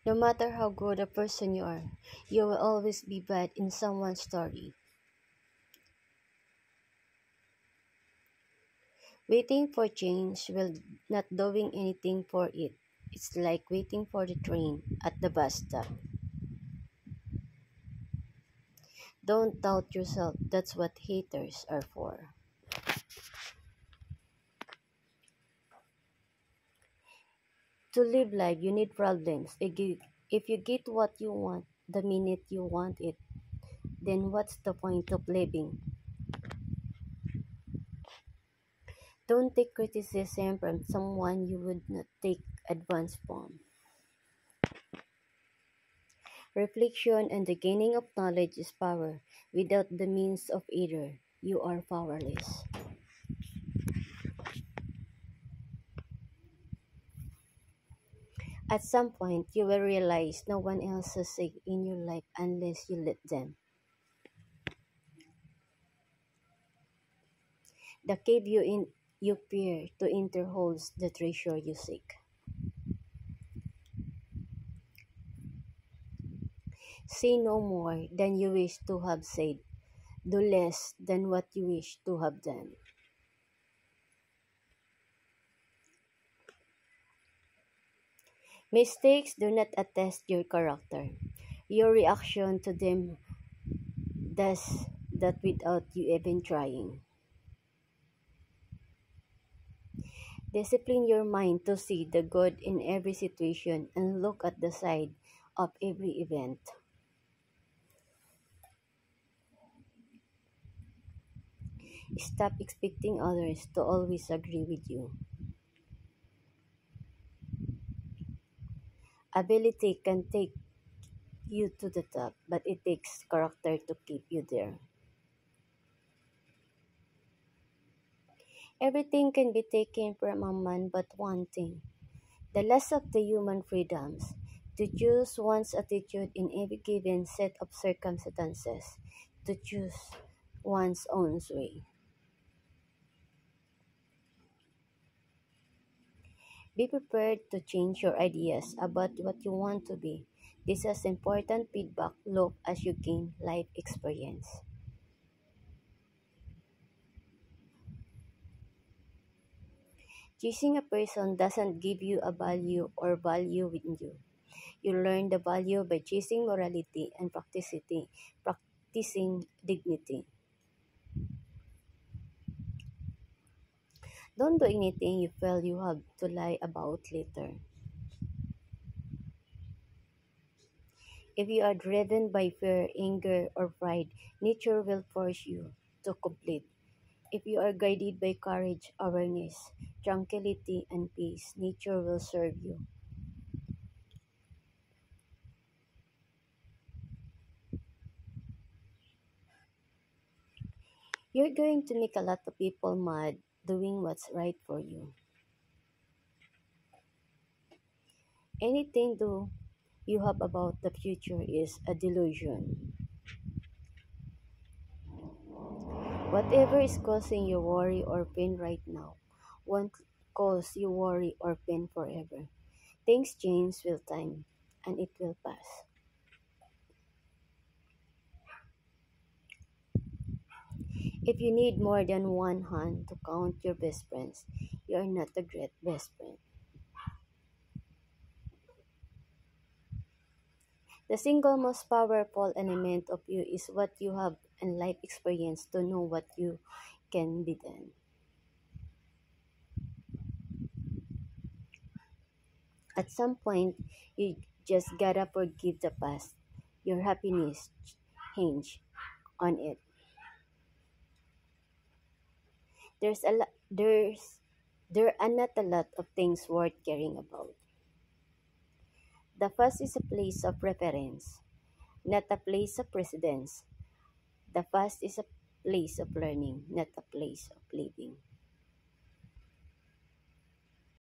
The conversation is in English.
No matter how good a person you are, you will always be bad in someone's story. Waiting for change will not doing anything for it. It's like waiting for the train at the bus stop. Don't doubt yourself. That's what haters are for. To live life, you need problems. If you get what you want the minute you want it, then what's the point of living? Don't take criticism from someone you would not take advice from. Reflection and the gaining of knowledge is power. Without the means of either, you are powerless. At some point, you will realize no one else has say in your life unless you let them. The cave you fear to enter holds the treasure you seek. Say no more than you wish to have said. Do less than what you wish to have done. Mistakes do not attest your character. Your reaction to them does that without you even trying. Discipline your mind to see the good in every situation and look at the side of every event. Stop expecting others to always agree with you. Ability can take you to the top, but it takes character to keep you there. Everything can be taken from a man but one thing, the loss of the human freedoms, to choose one's attitude in every given set of circumstances, to choose one's own way. Be prepared to change your ideas about what you want to be. This is important feedback loop as you gain life experience. Choosing a person doesn't give you a value or value within you. You learn the value by chasing morality and practicing dignity. Don't do anything you feel you have to lie about later. If you are driven by fear, anger, or pride, nature will force you to complete. If you are guided by courage, awareness, tranquility, and peace, nature will serve you. You're going to make a lot of people mad doing what's right for you. Anything do you have about the future is a delusion. Whatever is causing you worry or pain right now won't cause you worry or pain forever. Things change with time and it will pass. If you need more than one hand to count your best friends, you are not a great best friend. The single most powerful element of you is what you have and life experience to know what you can be done. At some point, you just gotta forgive the past. Your happiness hinge on it. There are not a lot of things worth caring about. The past is a place of reference, not a place of residence. The past is a place of learning, not a place of living.